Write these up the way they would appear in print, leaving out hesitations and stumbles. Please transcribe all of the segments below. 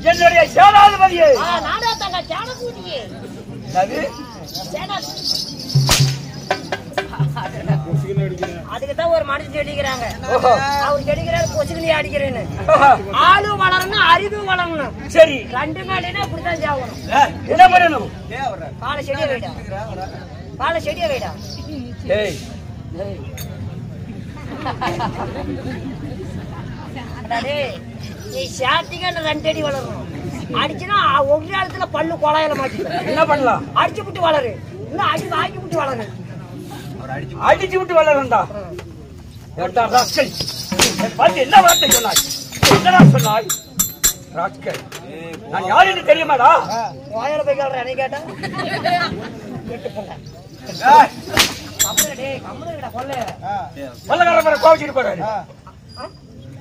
என்னுடைய சேனாதிபதியே. நானே தாங்க சேனக்கூட்டியே. அதுக்குதான் ஒரு மனுஷன் செடிக்கிறாங்க. அவர் செடிக்கிறாரு கொசுக்கிலேயே அடிக்கிறேன்னு. ஆளு வளரணும், அறிவு வளரணும். சரி, ரெண்டு மேலேனா இப்படித்தான் சாகணும். என்ன பண்ணணும்? பாலை செடியை வைடா, பாலை செடியை வைடா. நீ சாத்திக்கு 2 அடி வளரணும். அடிச்சுனா ஒரு நேரத்துல பல்லு கொலையில மாட்டிடும். என்ன பண்ணலாம்? அடிச்சு விட்டு வளரு, இன்னும் அடி வாங்கி விட்டு வளரு. அடிச்சு விட்டு வளரண்டா. என்ன வார்த்தை சொன்னாய்? என்னடா சொன்னாய்? ராஜ்கர், நான் யாருன்னு தெரியுமாடா? கோயில போய் கேள்ற என்னை கேட்டா கொள்ளக்கார கோவிச்சுட்டு போறாரு.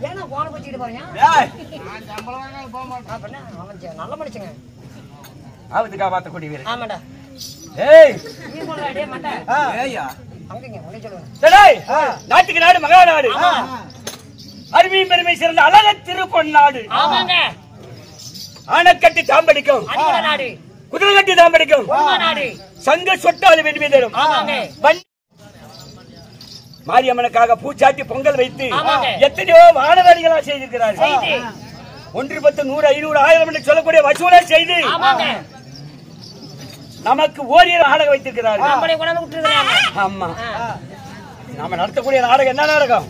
ஏன்னா கோண வச்சுட்டு போறீங்க? நல்ல மனுஷங்க. ஆபத்து காப்பாத்தக்கூடிய வீரர். ஆமாடா. ஏய், நீ போடா டேய் மண்டை. ஏய்யா. அங்கங்க ஒண்ணே சொல்லுங்க. டேய், நாட்டுக்கு நாடு மகா நாடு. அருமையும் பெருமை சிறந்த அழக திருப்பொன்னாடு. ஆமாங்க. ஆனக்கட்டி தாம்படிக்கும். அடிவள நாடு. குதிரை கட்டி தாம்படிக்கும். பொன்மா நாடு. சங்க சொட்டாது வெண்மை தரும். ஆமாங்க. மாரியம்மனுக்காக பூச்சாட்டி பொங்கல் வைத்து எத்தனையோ வானவேடிகளா செய்திருக்கிறார்கள். 1 10 100 500 1000 என்று சொல்லக்கூடிய வசூலை செய்து நமக்கு ஓரிரு நாடகம் வைத்திருக்கிறார்கள். ஆமா, நாம நடத்தக்கூடிய நாடகம் என்ன நாடகம்?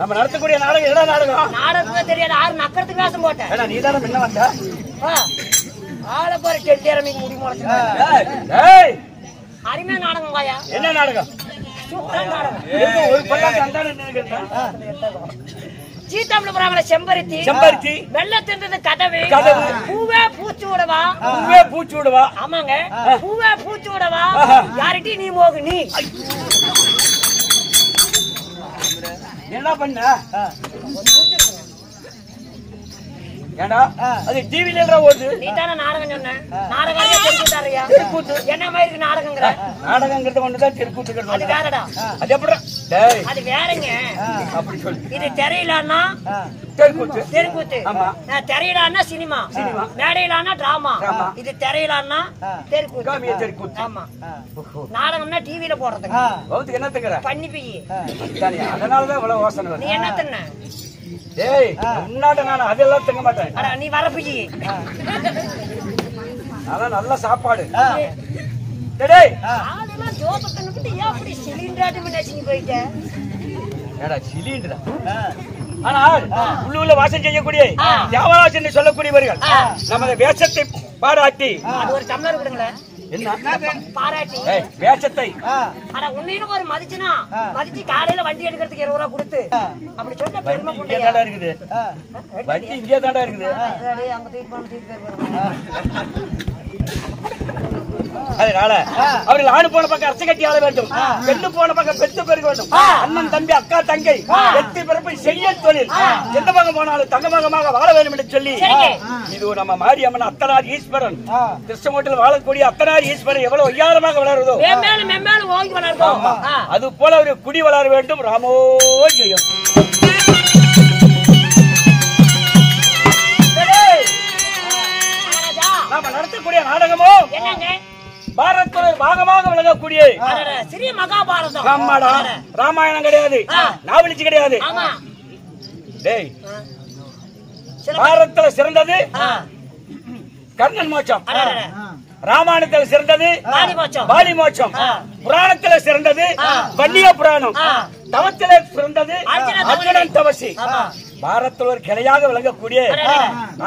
நம்ம நடத்தக்கூடிய நாடகம் என்ன நாடகம்? நாடகம் தெரியாது. 6 நக்கறதுக்கு வேஷம் போட்டேன். நீ தானே முன்ன வந்த. ஆள போற செட்டியார மீன் முடி முளைச்சு. ஏய், அருமையான நாடகம் வாயா. என்ன நாடகம்? சூப்பரான நாடகம். ஒரு பல்லாக்கு அந்தான நின்னுக்கிட்டா. சீதாம்பல புறாமல செம்பருத்தி. செம்பருத்தி. வெள்ள தின்றது கதவு. பூவே பூச்சி விடவா. பூவே பூச்சி விடவா. ஆமாங்க. பூவே பூச்சி விடவா. யாரிட்டி நீ மோகு நீ. என்ன பண்ண? ஏண்டா அது டிவில ஓடுது. நீ தானே நாடகம் சொன்ன. நாடகம் தெரிஞ்சுட்டாரியா? என்ன மாதிரி நாடகங்கற? நாடகங்கிறது ஒண்ணுதான் தெருக்கூத்துக்கிறது. அது வேறடா. அது எப்படா? டேய், அது வேறங்க. அப்படி சொல்லு. இது தெரியலன்னா தெருக்கூத்து. தெருக்கூத்து. ஆமா. தெரியலன்னா சினிமா. மேடையிலன்னா டிராமா. இது தெரியலன்னா தெருக்கூத்து. காமிய தெருக்கூத்து. ஆமா. நாடகம்னா டிவில போடுறதுங்க. பௌத்துக்கு என்ன தங்கற? பண்ணி போய். அதனால தான் இவ்வளவு வாசனை வருது. நீ என்ன தன்ன? டேய், முன்னாடி நான் அதெல்லாம் தங்க மாட்டேன். அட நீ வரப்புஜி. அதான் நல்ல சாப்பாடு. டேய், ஆளெல்லாம் ஜோபத்தன விட்டு ஏன் அப்படி சிலிண்டராட்டு நினைச்சிங்க போயிட்ட? ஏடா சிலிண்டரா? ஆனா உள்ளூர்ல வாசம் செய்யக்கூடிய தேவராஜ் என்று சொல்லக்கூடியவர்கள் நமது வேஷத்தை பாராட்டி அது ஒரு டம்ளர் கொடுங்களே. என்ன பாராட்டி வேஷத்தை அட உன்னையும் ஒரு மதிச்சுனா மதிச்சு காலையில வண்டி எடுக்கிறதுக்கு 20 ரூபாய் கொடுத்து அப்படி சொன்ன பெருமை இங்கே தாண்டா இருக்குது. வண்டி இங்கே தாண்டா இருக்குது. அங்க தூக்கி போய் அதனால அவர்கள் ஆணு போன பக்கம் அர்ச்சை கட்டி ஆள வேண்டும், பெண்ணு போன பக்கம் பெற்று பெருக வேண்டும். அண்ணன் தம்பி அக்கா தங்கை வெற்றி பிறப்பு செய்ய தொழில் எந்த பக்கம் போனாலும் தங்கமகமாக வாழ வேண்டும் என்று சொல்லி இது நம்ம மாரியம்மன் அத்தனார் ஈஸ்வரன் திருச்செங்கோட்டில் வாழக்கூடிய அத்தனார் ஈஸ்வரன் எவ்வளவு ஒய்யாரமாக வளருதோ அது போல ஒரு குடி வளர வேண்டும். ராமோ ஜெயம். நாம நடத்தக்கூடிய நாடகமோ பாரதத்துல பாகமாக விளங்கக்கூடிய சிறிய மகாபாரதம். ஆமாடா, ராமாயணம் கிடையாது, நாவலிச்சு கிடையாது. டேய், பாரதத்துல சிறந்தது கர்ணன் மோட்சம், ராமாயணத்தில் சிறந்தது பாலி மோட்சம், புராணத்துல சிறந்தது வன்னிய புராணம், தவத்தில சிறந்தது அர்ஜுனன் தவசி. பாரதத்தில் ஒரு கிளையாக விளங்கக்கூடிய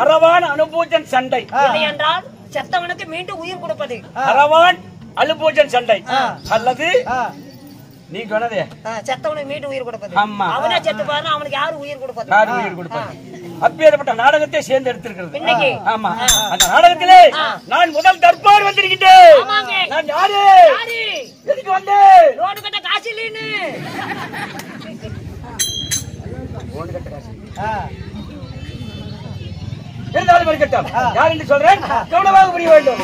அரவான் அனுபூஜன் சண்டை என்றால் செத்தவனுக்கு மீண்டும் உயிர் கொடுப்பது. அரவான் அனுபூஜன் சண்டை அல்லது நீ சொன்னதே செத்தவனுக்கு மீண்டும் உயிர் கொடுப்பது. ஆமா, அவனே செத்து போனா அவனுக்கு யாரு உயிர் கொடுப்பது? யாரு உயிர் கொடுப்பது? அப்பேற்பட்ட நாடகத்தை சேர்ந்து எடுத்திருக்கிறது. ஆமா, அந்த நாடகத்திலே நான் முதல் தர்பார் வந்திருக்கின்றேன். நான் யாரு? எதுக்கு வந்தேன்? லோடு கட்ட காசு இல்லைன்னு. லோடு கட்ட காசு இருந்தாலும் இருக்கட்டும். யார் என்று சொல்றேன், கவனமாக புரிய வேண்டும்.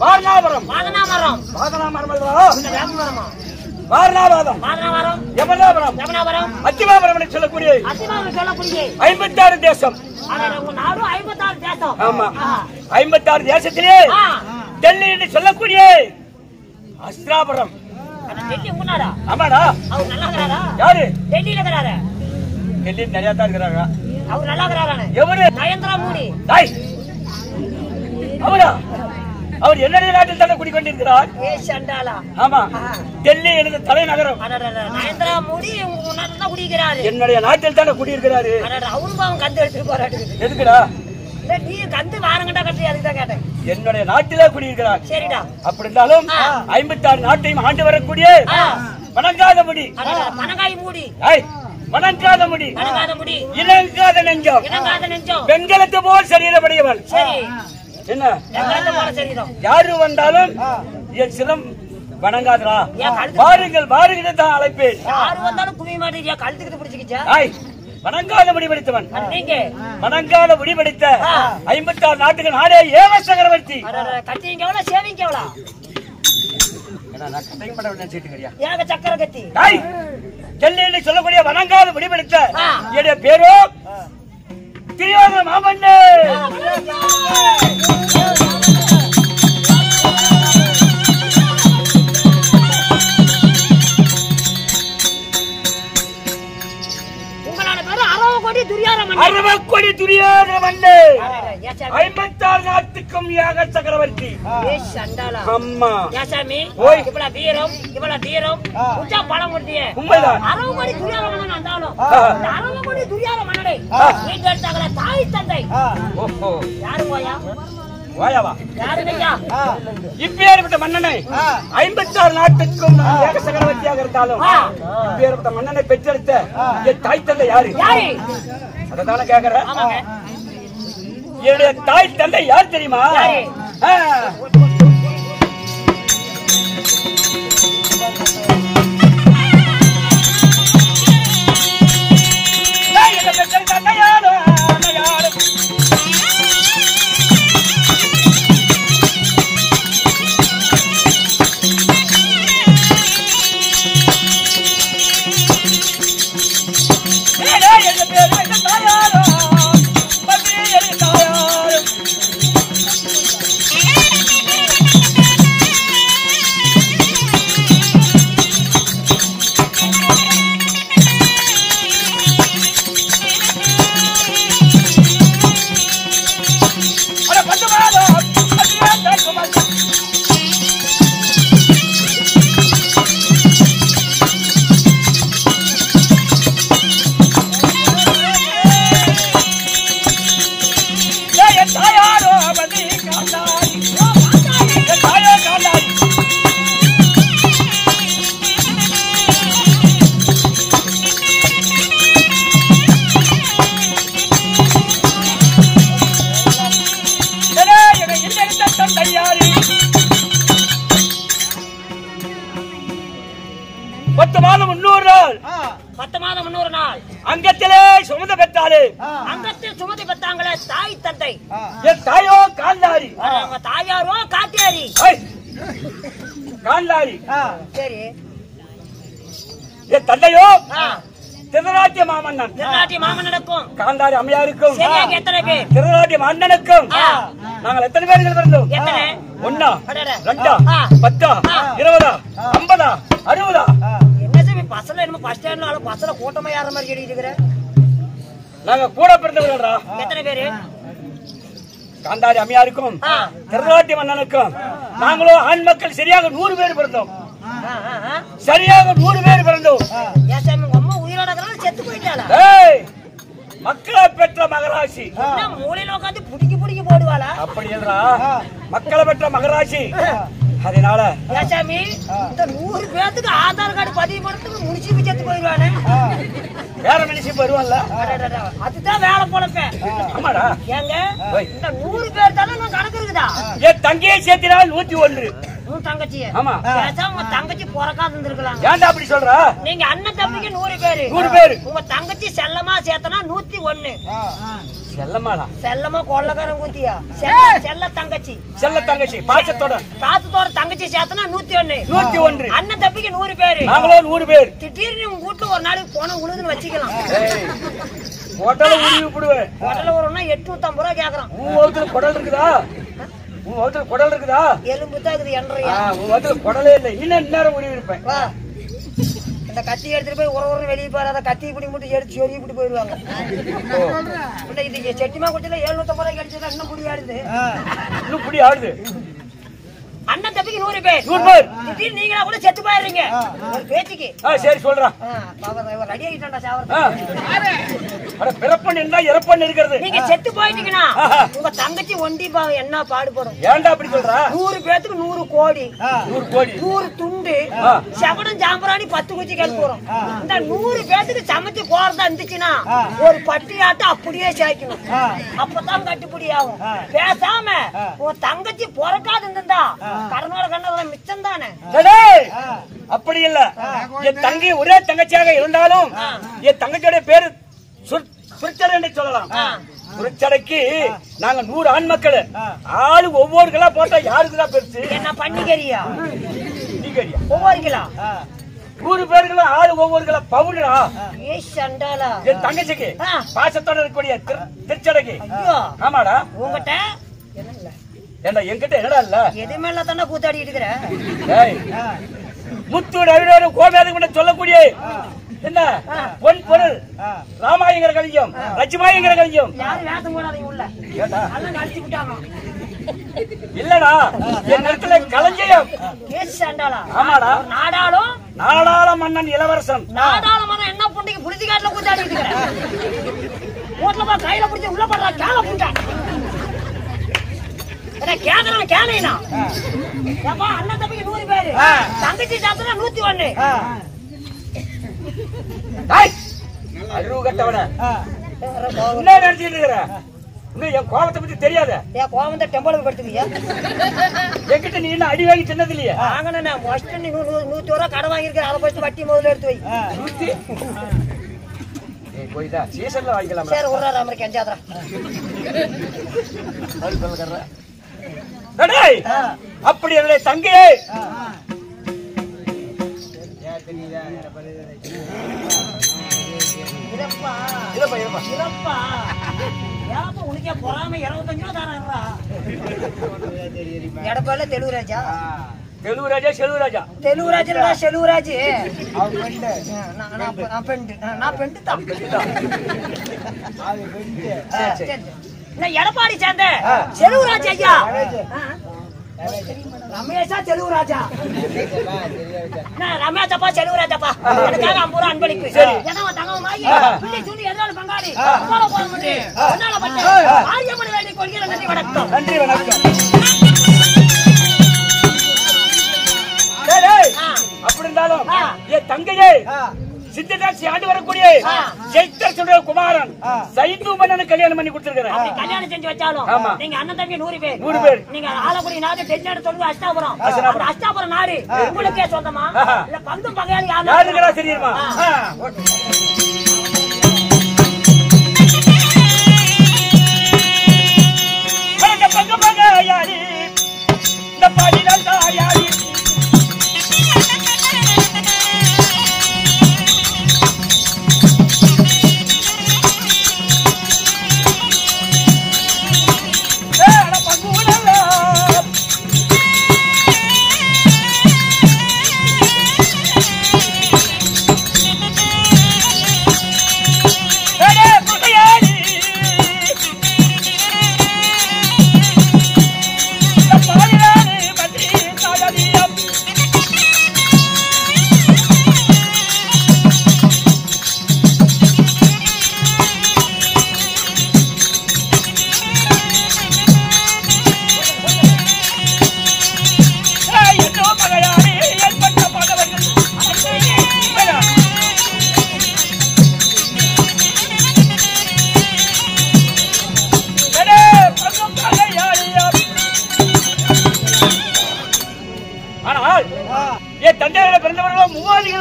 வாரணாபுரம் வாரணாமரம் வாரணாமரம் அல்லவா? இந்த வேப்பமரமா வாரணாபாதம் வாரணாமரம் யமனாபுரம் யமுனாபுரம் அத்திமாபுரம் என்று சொல்லக்கூடிய அத்திமாபுரம் சொல்லக்கூடிய 56 தேசம். உங்க நாடு 56 தேசம். ஆமா 56 தேசத்திலே டெல்லி என்று சொல்லக்கூடிய அஸ்திராபுரம். டெல்லி உங்க நாடா? ஆமாடா. அவர் நல்லா இருக்கிறாரா? யாரு? டெல்லியில இருக்கிறாரு. டெல்லி நிறைய தான் இருக்கிறாங்க. அவர் நல்லா இருக்கிறாரானே? எவரு? நரேந்திர மோடி. டாய் அவரா? அவர் என்னுடைய நாட்டில் தானே குடிக்கொண்டிருக்கிறார். ஏ சண்டாலா. ஆமா டெல்லி எனது தலைநகரம். நரேந்திர மோடி உங்க நாட்டில் தான் குடிக்கிறாரு. என்னுடைய நாட்டில் தானே குடியிருக்கிறாரு. அவரும் அவன் கந்து எடுத்துட்டு போராட்டு. எதுக்குடா? நீ கந்து வாரங்கட்டா கட்டி அதுக்கு தான் கேட்டேன். என்னுடைய நாட்டிலே குடியிருக்கிறார். சரிடா. அப்படி இருந்தாலும் 56 நாட்டையும் ஆண்டு வரக்கூடிய வணங்காத முடி. வணங்காய் மூடி. வணங்காத முடி. வணங்காத முடி. இணங்காத நெஞ்சம். இணங்காத நெஞ்சம். வெண்கலத்து போல் சரீரப்படையவன். சரி. என்ன? வெண்கலத்து போல சரீரம். யாரு வந்தாலும் என் சிரம் வணங்காதரா. வாருங்கள் வாருங்கள் தான் அழைப்பேன். யாரு வந்தாலும் குவி மாட்டேங்க கழுத்துக்கிட்டு பிடிச்சிக்கிச்சா? வணங்காத முடி படித்தவன். நீங்க வணங்காத முடி படித்த 56 நாட்டுக்கு நாடே ஏவ சக்கரவர்த்தி. கட்டிங்க எவ்வளவு சேவிங்க எவ்வளவு? ஏக சக்கர கத்தி. டெல்லியில் சொல்லக்கூடிய வணங்காத முடி படித்த என்னுடைய பேரோ திரியோதன மாமன்னே. அறுபக்கோடி துரியோதன மன்னே. 56 நாட்டுக்கும் யாக சக்கரவர்த்தி. அம்மா இவ்வளவு வீரம் இவ்வளவு தீரம் உச்சா பணம் கொடுத்தியே. உண்மைதான். 60 கோடி துரியோதன மன்னன் வந்தாலும் 60 கோடி துரியோதன மன்னனை வீட்டெடுத்தாங்கள தாய் தந்தை. ஓஹோ யாரு போயா? வாயாவா? யாரு ஐயா? இப்பேற்பட்ட மன்னனை 56 நாட்டுக்கும் ஏக சக்கரவர்த்தியாக இருந்தாலும் இப்பேற்பட்ட மன்னனை பெற்றெடுத்த என் தாய் தந்தை யாரு? அததான கேக்குறேன். என்னுடைய தாய் தந்தை யார் தெரியுமா? அங்கத்திலே சுமந்து பெற்றாலே அங்கத்தில் சுமதி பெற்றாங்களே தாய் தந்தை. என் தாயோ காந்தாரி. தாயாரோ காட்டியாரி. காந்தாரி. சரி. என் தந்தையோ திருநாட்டிய மாமன்னன். திருநாட்டிய மாமன்னனுக்கும் காந்தாரி அம்மையாருக்கும் எத்தனை பேர்? திருநாட்டிய மன்னனுக்கும் நாங்கள் எத்தனை பேர்கள் பிறந்தோம்? 1 2 10 20 50 60. பசல என்ன பஸ் ஸ்டாண்ட்ல பசல கூட்டமா யார மாதிரி கேட்டிட்டு இருக்கற? நாங்க கூட பிறந்தவர்கள்டா. எத்தனை பேரு? காந்தாரி அம்மையாருக்கும் திருநாட்டிய மன்னனுக்கும் நாங்களோ ஆண் மக்கள் சரியாக 100 பேர் பிறந்தோம். சரியாக 100 பேர் பிறந்தோம். ஏசாமி அம்மா உயிரோட இருக்கறா செத்து போயிட்டாளா? ஏய் மக்களை பெற்ற மகராசி. என்ன மூளையில உட்கார்ந்து புடிக்கி புடிக்கி போடுவாளா? அப்படி இல்லடா. மக்களை பெற்ற மகராசி. அதனால ஏசாமி இந்த 100 பேருக்கு ஆதார் கார்டு பதிவு பண்றதுக்கு முனிசிபி செத்து போயிடுவானே. வேற முனிசிபி வருவான்ல. அதுதான் வேலை போலப்ப. ஆமாடா. ஏங்க இந்த 100 பேர் தான நான் கணக்கு இருக்குதா? என் தங்கையை சேர்த்தினால் 101. உன் தங்கச்சி ஆமா பேசாம உங்க தங்கச்சி பிறக்காது இருந்திருக்கலாம். ஏன்டா அப்படி சொல்ற? நீங்க அண்ணன் தம்பிக்கு 100 பேரு 100 பேரு உங்க தங்கச்சி செல்லமா சேர்த்தனா 101. செல்லமாடா செல்லமா கொள்ளக்காரன் கூத்தியா செல்ல தங்கச்சி பாசத்தோட தங்கச்சி சேர்த்தனா 101. அண்ணன் தம்பிக்கு 100 பேரு நாங்களும் 100 பேர். திடீர்னு உங்க வீட்டுல ஒரு நாளைக்கு போன உழுதுன்னு வச்சுக்கலாம். ஹோட்டல உருவி போடுவேன். ஹோட்டல வரணும்னா 850 ரூபாய் கேக்குறான். உன் வகுத்துல குடல் இருக்குதா? உன் வகுத்துல குடல் இருக்குதா? எலும்பு தான் இருக்குது 8.5. உன் வகுத்துல குடலே இல்லை. இன்னும் நேரம் உருவி இருப்பேன். இந்த கத்தி எடுத்துட்டு போய் ஒரு வெளியே போறாத கத்தி இப்படி மட்டும் எடுத்து சொல்லி இப்படி போயிடுவாங்க. இது செட்டிமா குட்டில 750 ரூபாய் கிடைச்சதா இன்னும் புடி ஆடுது. இன்னும் புடி ஆடுது. அண்ணன் தம்பிக்கு 100 பேர். திடீர்னு நீங்களா கூட செத்து போயிடுறீங்க ஒரு பேச்சுக்கு. சரி சொல்றேன். ரெடி ஆகிட்டான்டா சாவர. பிறப்பன் என்ன இறப்பன் இருக்கிறது. நீங்க செத்து போயிட்டீங்கன்னா உங்க தங்கச்சி ஒண்டி என்ன பாடுபடும். ஏன்டா அப்படி சொல்ற? 100 பேத்துக்கு 100 கோடி 100 துண்டு செவடம் ஜாம்பராணி 10 குச்சி கேட்டு போறோம். இந்த 100 பேத்துக்கு சமைச்சு போறதா இருந்துச்சுன்னா ஒரு பட்டியாட்ட அப்படியே சேர்க்கணும். அப்பதான் கட்டுப்படி ஆகும். பேசாம உன் தங்கச்சி பிறக்காது இருந்தா கர்நாடக கண்ணவர மிச்சம் தானே. அப்படி இல்ல. என் தங்கை ஒரே தங்கச்சியாக இருந்தாலும் என் தங்கச்சியோட பேரு சுருச்சடை என்று சொல்லலாம். சுருச்சடைக்கு நாங்க 100 ஆண் மக்கள். ஆளு ஒவ்வொரு கிலோ போட்டா யாருக்குதான் பெருசு? என்ன பண்ணிக்கறியா நீக்கறியா? ஒவ்வொரு கிலோ 100 பேர்களும் ஆளு ஒவ்வொரு கிலோ பவுனுடா. என் தங்கச்சிக்கு பாசத்தோட இருக்கக்கூடிய திருச்சடைக்கு. ஆமாடா. உங்ககிட்ட ஏண்டா என்கிட்ட என்னடா இல்ல? எதுவுமே இல்ல தானே கூத்தாடிட்டு இருக்கிற. முத்தூர் அவிரோடு கோமேதம் கூட சொல்லக்கூடிய என்ன பொன் பொருள் ராமாயங்கிற கலியம் லட்சுமாயங்கிற கலியம். யாரும் வேஷம் போடாதீங்க உள்ள. அதெல்லாம் அடிச்சு விட்டாங்க. இல்லடா என் இடத்துல களஞ்சியம். ஆமாடா. நாடாள மன்னன் இளவரசன். நாடாள மன்னன் என்ன புண்டிக்கு புடிச்சு காட்டுல கூத்தாடிட்டு இருக்கிற. ஓட்ல பா கையில புடிச்சு உள்ள போடுறா கேள புண்டா. கேக்குறான் கேளைனா அண்ணன் தம்பிக்கு 100 பேரு தங்கச்சி சாப்பிட்டா 101. அறிவு கட்டவன என்ன நினைச்சிட்டு இருக்கிற? என் கோபத்தை பத்தி தெரியாத? என் கோபத்தை டெம்பளுக்கு படுத்துக்கியா? என்கிட்ட நீ என்ன அடி வாங்கி தின்னது இல்லையா? வாங்கின 100 ரூபா கடை வாங்கியிருக்கேன். அதை போயிட்டு வட்டி முதல்ல எடுத்து வை. போய்தா சீசன்ல வாங்கிக்கலாம். சரி ஒரு ராமருக்கு அஞ்சாதரா அப்படி என்னுடைய தங்கையே உனக்கே பொறாம 25 ரூபா தாரா. எடப்பால தெலுங்குராஜா தெலுங்குராஜா செலுவராஜா தெலுங்குராஜா செலுவராஜ். எடப்பாடி சேர்ந்த செலுவராஜ் ஐயா. ரமேஷா செலுவராஜா ரமேஷப்பா செலுவராஜப்பா எனக்காக 50 ரூபா அன்பளிப்பு. தங்கமாகி எதிராளி பங்காளி ஆரியமணி வேண்டி கொள்கிற. நன்றி வணக்கம். நன்றி வணக்கம். அப்படி இருந்தாலும் என் தங்கையே சித்ததாசி ஆண்டு வரக்கூடிய ஜெயித்தர் சொல்ற குமாரன் சைந்து மன்னன் கல்யாணம் பண்ணி கொடுத்திருக்கிறேன். கல்யாணம் செஞ்சு வச்சாலும் நீங்க அண்ணன் தம்பி 100 பேர். நீங்க ஆலக்குடி நாடு தென்னாடு சொல்லுங்க அஷ்டாபுரம். அஷ்டாபுரம் நாடு உங்களுக்கே சொந்தமா இல்ல பந்தும் பகையாளி யாருக்குடா தெரியுமா? பங்க பகையாளி இந்த பாடிதான் தாயாளி.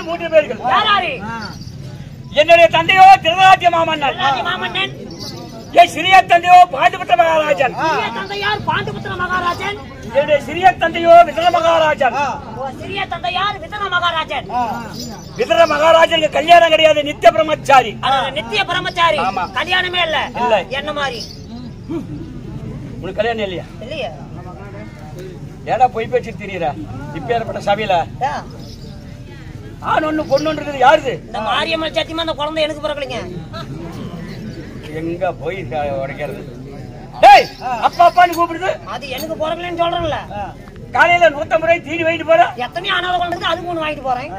3 பேர்கள். யாராரு? என்னுடைய தந்தையோ திருநாட்டிய மாமன்னன். மாமன்னன். என் சிறிய தந்தையோ பாண்டுபுத்திர மகாராஜன். தந்தையார் பாண்டுபுத்திர மகாராஜன். என்னுடைய சிறிய தந்தையோ விதர மகாராஜன். சிறிய தந்தையார் விதர மகாராஜன். விதர மகாராஜனுக்கு கல்யாணம் கிடையாது, நித்திய பிரம்மச்சாரி. நித்திய பிரம்மச்சாரி. கல்யாணமே இல்ல. என்ன மாதிரி உனக்கு கல்யாணம் இல்லையா? இல்லையா? ஏடா போய் பேச்சு தெரியுற? இப்ப ஏற்பட்ட சபையில ஆண் ஒண்ணு பொண்ணு இருக்குது. யாருது? இந்த மாரியம்மன் சத்தியமா அந்த குழந்தை எனக்கு பிறக்கலைங்க. எங்க போய் உடைக்கிறது? அப்பா அப்பான்னு கூப்பிடுது. அது எனக்கு பிறக்கலன்னு சொல்றேன்ல. காலையில 150 ரூபாய் தீனி வாங்கிட்டு போறேன். எத்தனையோ அனாதை குழந்தைக்கு அது 3 வாங்கிட்டு போறேன்.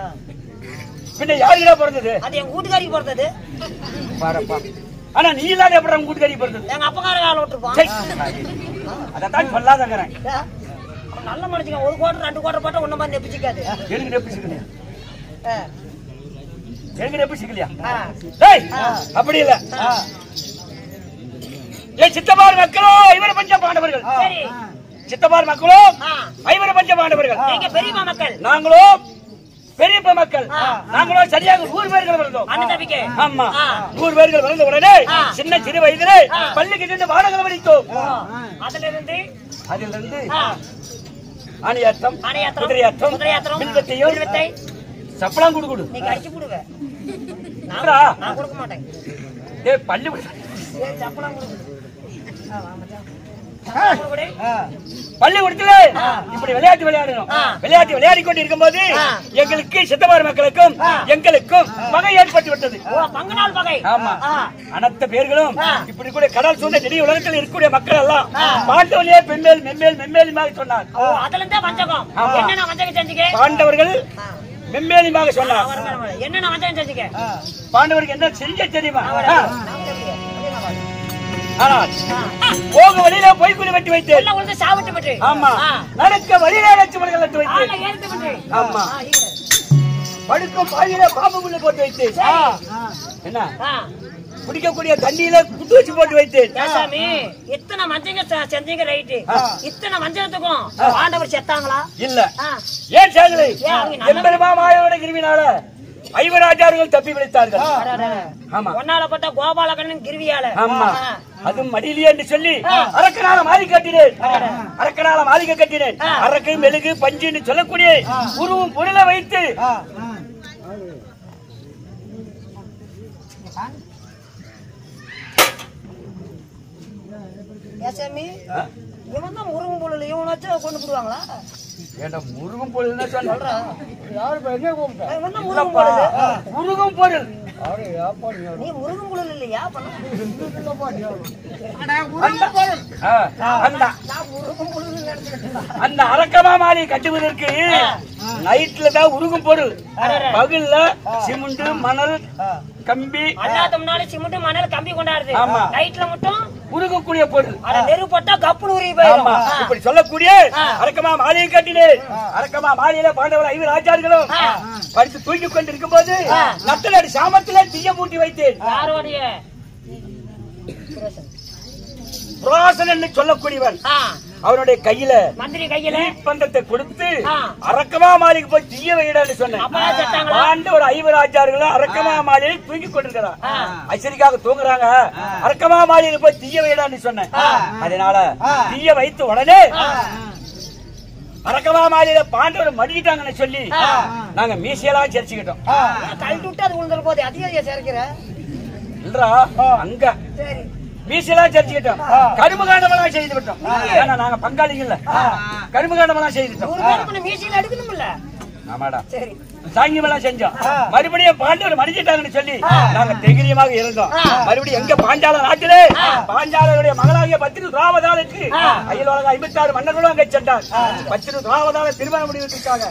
பின்ன யாருக்கிட்ட பிறந்தது? அது எங்க வீட்டுக்காரிக்கு பிறந்தது. பாருப்பா. ஆனா நீ இல்லாத எப்படி உங்க வீட்டுக்காரிக்கு பிறந்தது? எங்க அப்பக்கார கால விட்டுருப்பான். அதான் சொல்லாதங்கிறேன். நல்ல மனுஷங்க 1 கோட்டை 2 கோட்டை போட்டா ஒன்ன மாதிரி நெப்பிச்சிக்காது. எனக்கு நெப்பிச்சிக்கலையா? எனக்கு நெப்பிச்சிக்கலையா? அப்படி இல்ல. சித்தப்பார் மக்களோ ஐவர பஞ்ச பாண்டவர்கள். சித்தப்பார் மக்களோ ஐவர பஞ்ச பாண்டவர்கள். நீங்க பெரியப்பா மக்கள். நாங்களோ பெரியப்பா மக்கள். நாங்களோ சரியாக 100 பேர்கள் வந்தோம். ஆமா, 100 பேர்கள் வந்த உடனே சின்ன சிறு வயதிலே பள்ளிக்கு சென்று பாடகம் படித்தோம். அதிலிருந்து ஆணியாட்டம், குதிரையாட்டம், வில்வித்தை, சப்பளம் குடு. நீங்க அடிச்சு போடுவே. நான் கொடுக்க மாட்டேன். டேய் பள்ளி சப்பளம் குடு. பள்ளிக்கூடத்துல இப்படி விளையாட்டு விளையாடணும். விளையாட்டு விளையாடி கொண்டு இருக்கும் போது எங்களுக்கு சித்தப்பார் மக்களுக்கும் எங்களுக்கும் பகை ஏற்பட்டு விட்டது. ஆமா, அனைத்து பேர்களும் இப்படி கூட கடல் சூழ்ந்த நெடிய உலகத்தில் இருக்கக்கூடிய மக்கள் எல்லாம் பாண்டவர்களே பெண்மேல் மென்மேல் மென்மேலுமாக சொன்னார். பாண்டவர்கள் மென்மேலுமாக சொன்னார். பாண்டவருக்கு என்ன செஞ்ச தெரியுமா? போக வழியில போய் குறி வெட்டி வைத்து, ஆமா, நடக்க வழியில லட்சுமணர்கள் நட்டு வைத்து, ஆமா, படுக்கும் பாயில பாம்பு முள்ள போட்டு வைத்து, என்ன குடிக்கக்கூடிய தண்ணியில குட்டு வச்சு போட்டு வைத்து. இத்தனை மஞ்சங்க செஞ்சீங்க ரைட்டு. இத்தனை மஞ்சத்துக்கும் பாண்டவர் செத்தாங்களா? இல்ல. ஏன் சாகலை? எம்பெருமா மாயோட கிருவினால ஐவராஜார்கள் தப்பி பிடித்தார்கள். ஒன்னாலப்பட்ட கோபாலகண்ணன் கிருவியால. ஆமா, அதுவும் மடியிலே என்று சொல்லி அரக்கனால மாளிகை கட்டினேன். அரக்கனால மாளிகை கட்டினேன். அரக்கு மெழுகு பஞ்சுன்னு சொல்லக்கூடிய உருவும் பொருளை வைத்து இவன் தான் முருகன் பொருள் இவன் வச்சு கொண்டு போடுவாங்களா? முருகன் பொருள் முருகன் பொருள் நீ முருகன் பொருள் இல்லையா? அந்த அரக்கமா மாளிகை கட்டுவதற்கு நைட்ல தான் உருகும் பொருள். பகல்ல சிமெண்ட் மணல் கம்பி சிமெண்ட் மணல் கம்பி கொண்டாடுது. நைட்ல மட்டும் உருகக்கூடிய பொருள். நெருப்பட்டா கப்புனு உருகி போயிடும். இப்படி சொல்லக்கூடிய அரக்கமா மாளிகை கட்டினேன். அரக்கமா மாளிகையில பாண்டவர் ஐவர் ஆச்சார்களும் படித்து தூக்கி கொண்டிருக்கும் போது நட்டநாடு சாமத்தில தீய மூட்டி வைத்தேன். புராசன் என்று சொல்லக்கூடியவன் அவனுடைய கையில மந்திரி கையில பந்தத்தை கொடுத்து அரக்கமா மாளிகை போய் தீய வைடான்னு சொன்னேன். ஆண்டு ஒரு ஐவர் ஆச்சார்களும் அரக்கமா மாளிகை தூக்கி கொண்டிருக்கிறான். ஐஸ்வரிக்காக தூங்குறாங்க. அரக்கமா மாளிகை போய் தீய வைடான்னு சொன்னேன். அதனால தீய வைத்து உடனே அரக்கமா மாளிகையில பாண்டவர் மடிக்கிட்டாங்கன்னு சொல்லி நாங்க மீசையெல்லாம் சேர்ச்சுக்கிட்டோம். கழட்டி விட்டு அது உழுந்துற போது அதிகம் சேர்க்கிற இல்லரா அங்க மீசெல்லாம் சேர்த்துக்கிட்டோம். கரும்பு காண்டமெல்லாம் செய்து விட்டோம். ஏன்னா நாங்க பங்காளிகள் கரும்பு காண்டமெல்லாம் செய்துட்டோம். மீசையில எடுக்கணும்ல. ஆமாடா, சரி, சாங்கியமெல்லாம் செஞ்சோம். மறுபடியும் பாண்டவர் மடிச்சிட்டாங்கன்னு சொல்லி நாங்க தைரியமாக இருந்தோம். மறுபடியும் எங்க பாஞ்சால நாட்டிலே பாஞ்சாலருடைய மகளாகிய பத்திரி துராவதாலுக்கு அயல் உலக 56 மன்னர்களும் அங்க சென்றார். பத்திரி துராவதால திருமணம் முடிவிட்டிருக்காங்க.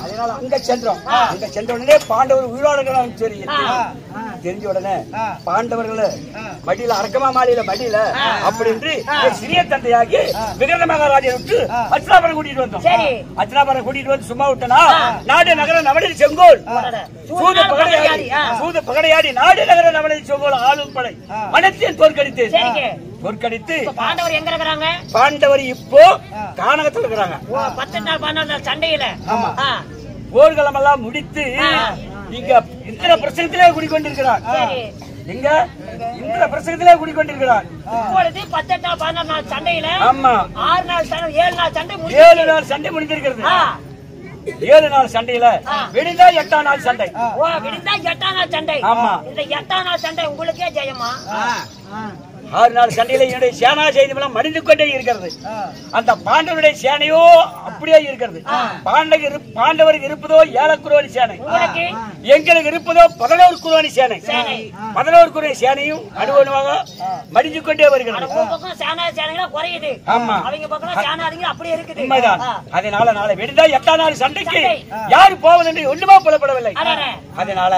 அதனால அங்க சென்றோம். அங்க சென்ற உடனே பாண்டவர் உயிரோடுகள் சரி தெரிஞ்ச உடனே பாண்டவர்கள் மடியில அரக்கமா மாளிகையில மடியில அப்படின்னு சிறிய தந்தையாகி விகரண மகாராஜை விட்டு அச்சனாபுரம் கூட்டிட்டு வந்தோம். அச்சனாபுரம் கூட்டிட்டு வந்து சும்மா விட்டனா நாடு நகர நவநீத செங்கோல் சூது பகடையாடி நாடு நகர நவநீத செங்கோல் ஆளும் படை அனைத்தையும் தோற்கடித்து பாண்டவர் எங்க இருக்கிறாங்க? பாண்டவர் இப்போ கானகத்தில் இருக்கிறாங்க. 10 நாள் 12 நாள் சண்டையில போர்களம் எல்லாம் முடித்து இங்க இந்திர பிரசங்கத்திலே குடிக்கொண்டிருக்கிறார். எங்க இந்திர பிரசங்கத்திலே குடிக்கொண்டிருக்கிறார். இப்பொழுது 18 நாள் 14 நாள் சண்டையில ஆமா 6 நாள் சண்டை 7 நாள் சண்டை 7 நாள் சண்டை முடிஞ்சிருக்கிறது. 7 நாள் சண்டையில விடிந்தா 8ஆம் நாள் சண்டை. விடிந்தா 8ஆம் நாள் சண்டை. ஆமா இந்த 8ஆம் நாள் சண்டை உங்களுக்கே ஜெயமா? 6 நாள் சண்டையில என்னுடைய சேனா செய்திகளும் மடிந்து கொண்டே இருக்கிறது. அந்த பாண்டவருடைய சேனையோ அப்படியே இருக்கிறது. பாண்டவருக்கு இருப்பதோ 7 குரோனி சேனை, எங்களுக்கு இருப்பதோ 11 குரோனி சேனை. 11 குரோனி சேனையும் அனுபவமாக மடிந்து கொண்டே வருகிறது. உண்மைதான். அதனால நாளை விடுதா 8ஆம் நாள் சண்டைக்கு யாரு போவது என்று ஒண்ணுமா புலப்படவில்லை. அதனால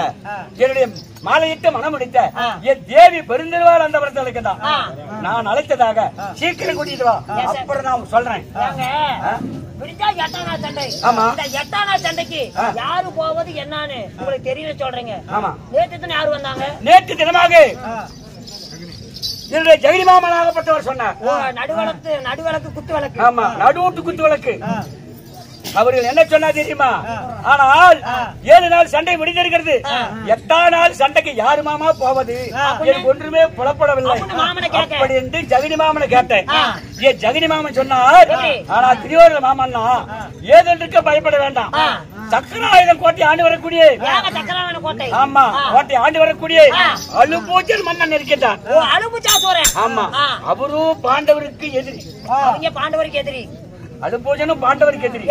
என்னுடைய மாலையிட்டு மனம் முடித்த என் தேவி பெருந்திருவாள் அந்த வருஷத்துக்கு தான் நான் அழைத்ததாக சீக்கிரம் கூட்டிட்டு வா, அப்புறம் நான் சொல்றேன். ஆமா 8ஆம் நாள் சண்டைக்கு யாரு போவது என்னன்னு உங்களுக்கு தெரியல சொல்றீங்க. ஆமா நேற்று தானே யாரு வந்தாங்க? நேற்று தினமாக என்னுடைய ஜெகதி மாமனாகப்பட்டவர் சொன்னார். நடுவிளக்கு குத்து விளக்கு. ஆமா நடுவுட்டு குத்து விளக்கு. அவர்கள் என்ன சொன்னா தெரியுமா? ஆனால் 7 நாள் சண்டை முடிந்திருக்கிறது. 8ஆம் நாள் சண்டைக்கு யாரு மாமா போவது எனக்கு ஒன்றுமே புலப்படவில்லை. அப்படி என்று ஜெகதி மாமனை கேட்டேன். ஏன் ஜெகதி மாமன் சொன்னார், ஆனா திரியோதன மாமன்னா ஏதொன்றுக்கு பயப்பட வேண்டாம். சக்கராயுதம் கோட்டை ஆண்டு வரக்கூடிய ஆமா கோட்டை ஆண்டு வரக்கூடிய அலுபூஜன் மன்னன் இருக்கின்றான். ஆமா அவரும் பாண்டவருக்கு எதிரி. பாண்டவருக்கு எதிரி. அலுபூஜனும் பாண்டவருக்கு எதிரி.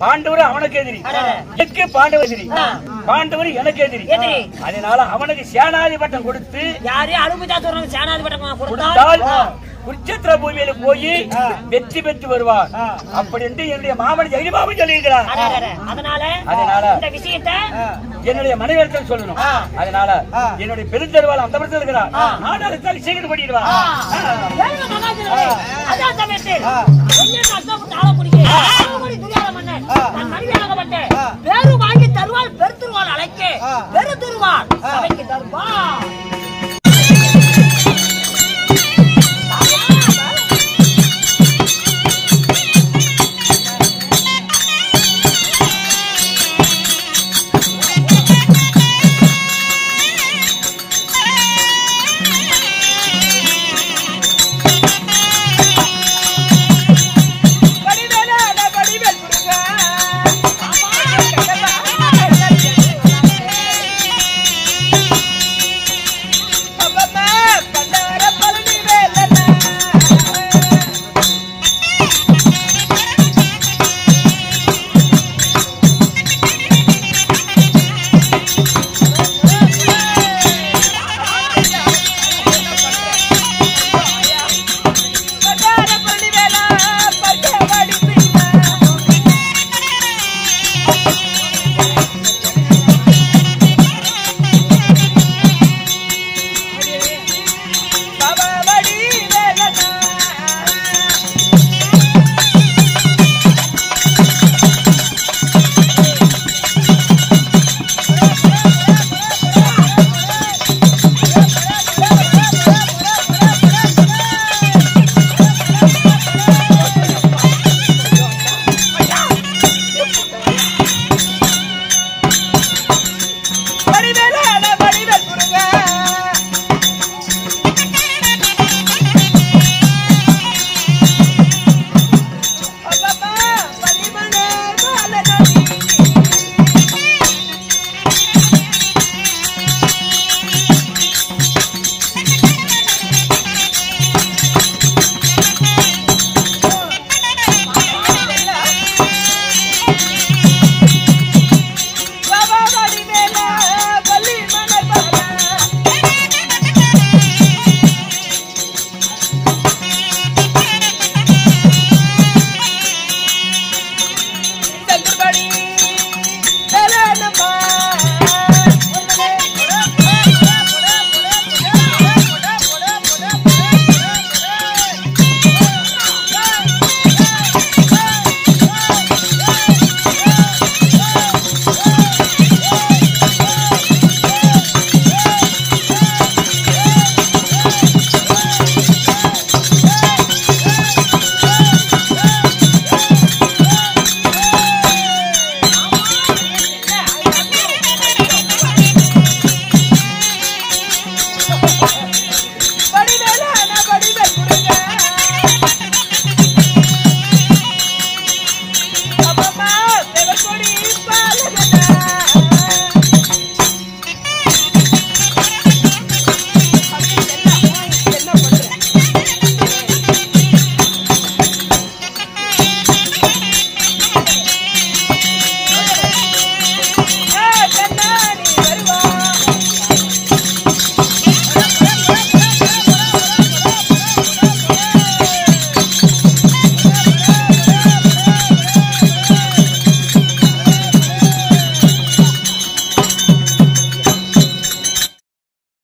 பாண்டவர் அவனுக்கு எதிரி. எனக்கு பாண்டவர் எதிரி. பாண்டவர் எனக்கு எதிரி. அதனால அவனுக்கு சேனாதிபட்டம் கொடுத்து யாரே அலுபூஜன் சேனாதிபட்டம் கொடுத்தால் குருட்சேத்திர பூமியில போய் வெற்றி பெற்று வருவார். அப்படி என்று என்னுடைய மாமன் ஜெகதி மாமன் சொல்லியிருக்கிறார். அதனால இந்த விஷயத்தை என்னுடைய மனைவியர்கள் சொல்லணும். அதனால என்னுடைய பெருந்தருவாள் அந்த படத்தில் இருக்கிறார். நான் அடுத்தால் சீக்கிரம் பண்ணிடுவார். வாங்கி தருவாள் பெருத்துருவாள் அழைக்க பெருத்துருவாள் அழைக்க தருவா.